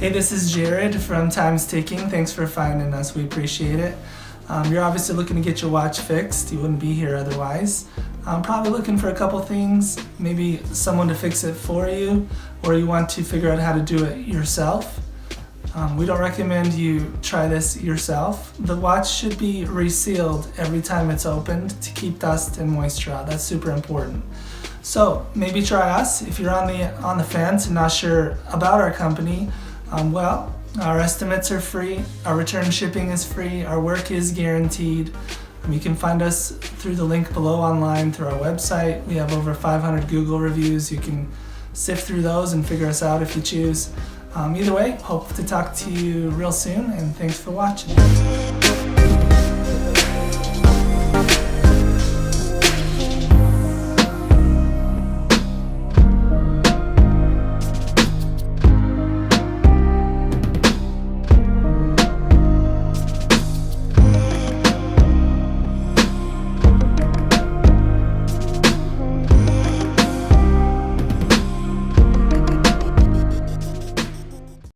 Hey, this is Jared from Time's Ticking. Thanks for finding us. We appreciate it. You're obviously looking to get your watch fixed. You wouldn't be here otherwise. Probably looking for a couple things, maybe someone to fix it for you, or you want to figure out how to do it yourself. We don't recommend you try this yourself. The watch should be resealed every time it's opened to keep dust and moisture out. That's super important. So maybe try us. If you're on the fence and not sure about our company, our estimates are free, our return shipping is free, our work is guaranteed. You can find us through the link below online through our website. We have over 500 Google reviews. You can sift through those and figure us out if you choose. Either way, hope to talk to you real soon, and thanks for watching.